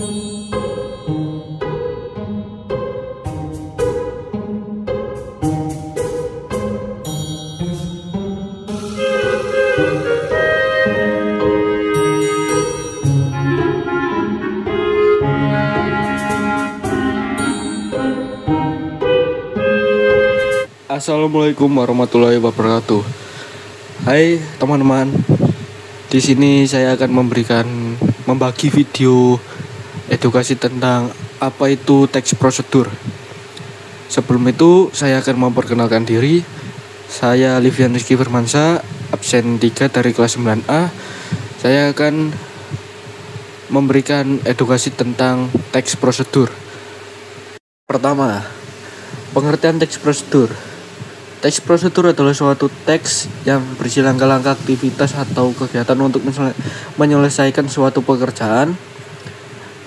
Assalamualaikum warahmatullahi wabarakatuh. Hai teman-teman. Di sini saya akan membagi video edukasi tentang apa itu teks prosedur. Sebelum itu saya akan memperkenalkan diri. Saya Livian Rizky Firmansyah, absen 3 dari kelas 9A. Saya akan memberikan edukasi tentang teks prosedur. Pertama, pengertian teks prosedur. Teks prosedur adalah suatu teks yang berisi langkah-langkah aktivitas atau kegiatan untuk menyelesaikan suatu pekerjaan.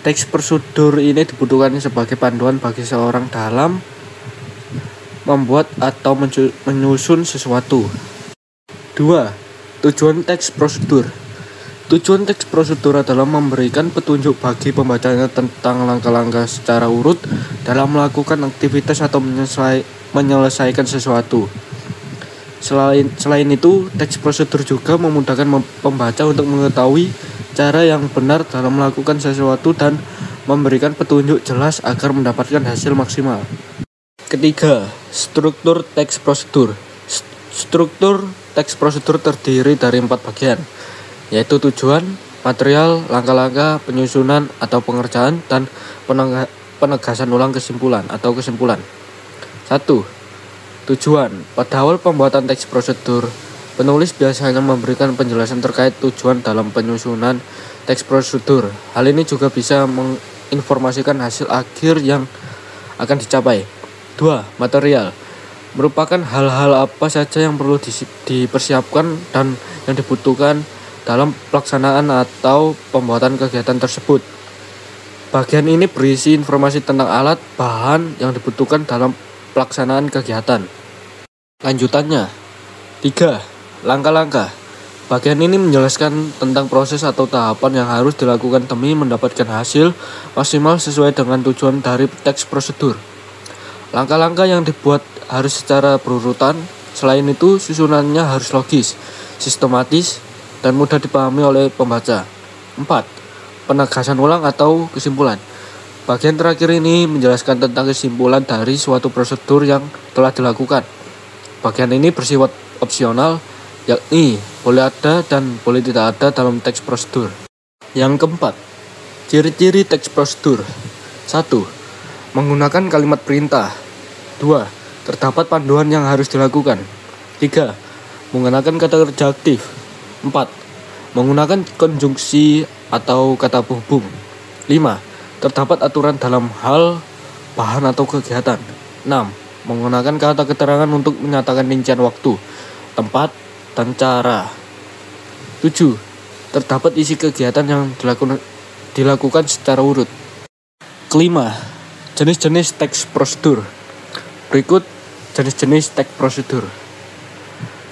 Teks prosedur ini dibutuhkan sebagai panduan bagi seorang dalam membuat atau menyusun sesuatu. 2. Tujuan teks prosedur. Tujuan teks prosedur adalah memberikan petunjuk bagi pembacanya tentang langkah-langkah secara urut dalam melakukan aktivitas atau menyelesaikan sesuatu. Selain itu, teks prosedur juga memudahkan pembaca untuk mengetahui cara yang benar dalam melakukan sesuatu dan memberikan petunjuk jelas agar mendapatkan hasil maksimal. Ketiga, struktur teks prosedur. Struktur teks prosedur terdiri dari 4 bagian, yaitu tujuan, material, langkah-langkah, penyusunan atau pengerjaan, dan penegasan ulang kesimpulan. 1. Tujuan. Pada awal pembuatan teks prosedur, penulis biasanya memberikan penjelasan terkait tujuan dalam penyusunan teks prosedur. Hal ini juga bisa menginformasikan hasil akhir yang akan dicapai. 2. Material. Merupakan hal-hal apa saja yang perlu dipersiapkan dan yang dibutuhkan dalam pelaksanaan atau pembuatan kegiatan tersebut. Bagian ini berisi informasi tentang alat, bahan yang dibutuhkan dalam pelaksanaan kegiatan. Lanjutannya. 3. Langkah-langkah. Bagian ini menjelaskan tentang proses atau tahapan yang harus dilakukan demi mendapatkan hasil maksimal sesuai dengan tujuan dari teks prosedur. Langkah-langkah yang dibuat harus secara berurutan. Selain itu, susunannya harus logis, sistematis, dan mudah dipahami oleh pembaca. 4. Penegasan ulang atau kesimpulan. Bagian terakhir ini menjelaskan tentang kesimpulan dari suatu prosedur yang telah dilakukan. Bagian ini bersifat opsional, yakni boleh ada dan boleh tidak ada dalam teks prosedur. Yang keempat, ciri-ciri teks prosedur. 1. Menggunakan kalimat perintah. 2. Terdapat panduan yang harus dilakukan. 3. Menggunakan kata kerja aktif. 4. Menggunakan konjungsi atau kata penghubung. 5. Terdapat aturan dalam hal, bahan atau kegiatan. 6. Menggunakan kata keterangan untuk menyatakan rincian waktu, tempat, dan cara. 7. Terdapat isi kegiatan yang dilakukan secara urut. Kelima, jenis-jenis teks prosedur. Berikut jenis-jenis teks prosedur.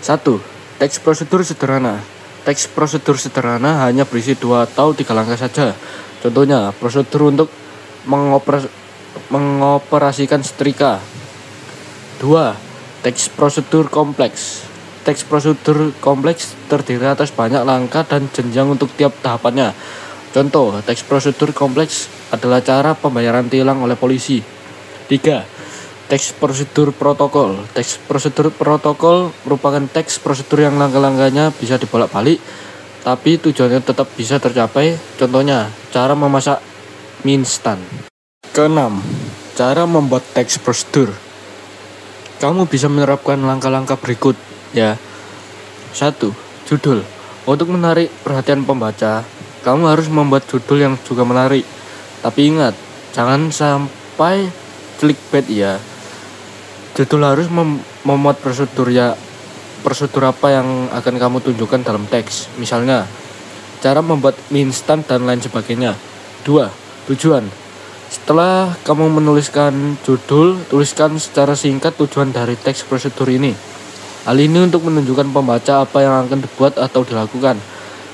1. Teks prosedur sederhana. Teks prosedur sederhana hanya berisi 2 atau 3 langkah saja. Contohnya, prosedur untuk mengoperasikan setrika. 2. Teks prosedur kompleks. Teks prosedur kompleks terdiri atas banyak langkah dan jenjang untuk tiap tahapannya. Contoh, teks prosedur kompleks adalah cara pembayaran tilang oleh polisi. 3. Teks prosedur protokol. Teks prosedur protokol merupakan teks prosedur yang langkah-langkahnya bisa dibolak-balik, tapi tujuannya tetap bisa tercapai. Contohnya, cara memasak mie instan. Keenam, cara membuat teks prosedur. Kamu bisa menerapkan langkah-langkah berikut, ya. 1. Judul. Untuk menarik perhatian pembaca, kamu harus membuat judul yang juga menarik. Tapi ingat, jangan sampai clickbait ya. Judul harus memuat prosedur ya. Prosedur apa yang akan kamu tunjukkan dalam teks. Misalnya, cara membuat mie instan dan lain sebagainya. 2. Tujuan. Setelah kamu menuliskan judul, tuliskan secara singkat tujuan dari teks prosedur ini. Hal ini untuk menunjukkan pembaca apa yang akan dibuat atau dilakukan.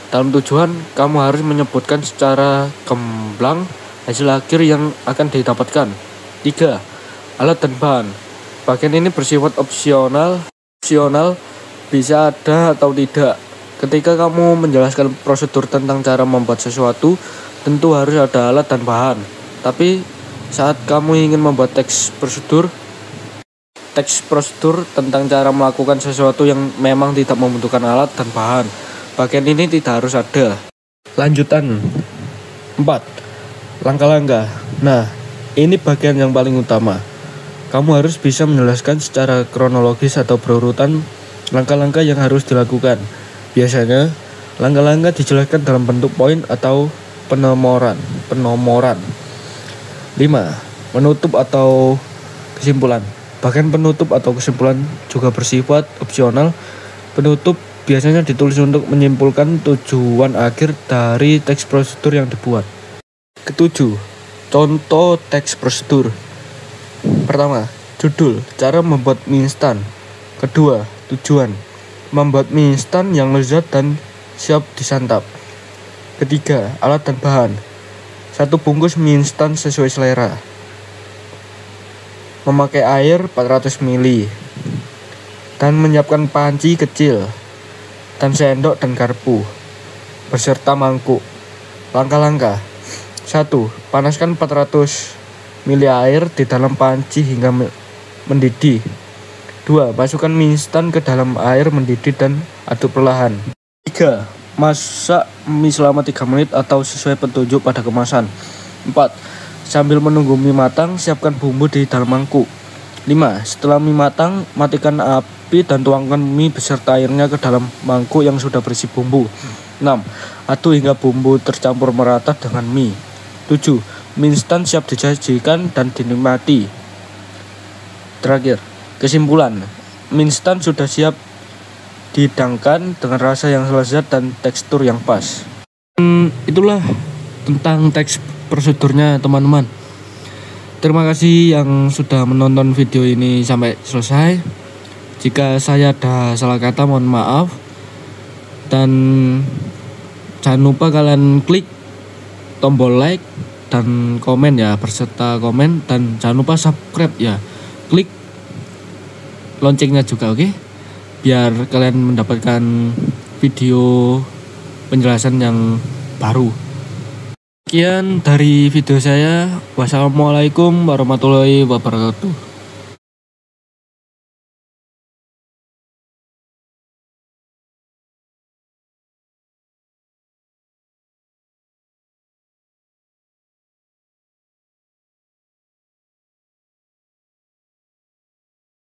Dalam tujuan, kamu harus menyebutkan secara gamblang hasil akhir yang akan didapatkan. 3. Alat dan bahan. Bagian ini bersifat opsional, bisa ada atau tidak. Ketika kamu menjelaskan prosedur tentang cara membuat sesuatu, tentu harus ada alat dan bahan. Tapi saat kamu ingin membuat teks prosedur tentang cara melakukan sesuatu yang memang tidak membutuhkan alat dan bahan, bagian ini tidak harus ada. Lanjutan 4. Langkah-langkah. Nah, ini bagian yang paling utama. Kamu harus bisa menjelaskan secara kronologis atau berurutan langkah-langkah yang harus dilakukan. Biasanya, langkah-langkah dijelaskan dalam bentuk poin atau penomoran. 5. Menutup atau kesimpulan. Bagian penutup atau kesimpulan juga bersifat opsional. Penutup biasanya ditulis untuk menyimpulkan tujuan akhir dari teks prosedur yang dibuat. 7. Contoh teks prosedur. Pertama, judul, cara membuat mie instan. Kedua, tujuan, membuat mie instan yang lezat dan siap disantap. Ketiga, alat dan bahan. 1 bungkus mie instan sesuai selera. Memakai air 400 ml. Dan menyiapkan panci kecil dan sendok dan garpu beserta mangkuk. Langkah-langkah. 1. Panaskan 400 ml air di dalam panci hingga mendidih. 2. Masukkan mie instan ke dalam air mendidih dan aduk perlahan. 3. Masak mie selama 3 menit atau sesuai petunjuk pada kemasan. 4. Sambil menunggu mie matang, siapkan bumbu di dalam mangkuk. 5. Setelah mie matang, matikan api dan tuangkan mie beserta airnya ke dalam mangkuk yang sudah berisi bumbu. 6. Aduk hingga bumbu tercampur merata dengan mie. 7. Mie instan siap disajikan dan dinikmati. Terakhir, kesimpulan. Mie instan sudah siap dihidangkan dengan rasa yang lezat dan tekstur yang pas. Itulah tentang teks prosedurnya, teman-teman. Terima kasih yang sudah menonton video ini sampai selesai. Jika saya ada salah kata, mohon maaf. Dan jangan lupa kalian klik tombol like dan komen ya, berserta komen, dan jangan lupa subscribe ya. Klik loncengnya juga, oke? Biar kalian mendapatkan video penjelasan yang baru. Sekian dari video saya. Wassalamualaikum warahmatullahi wabarakatuh.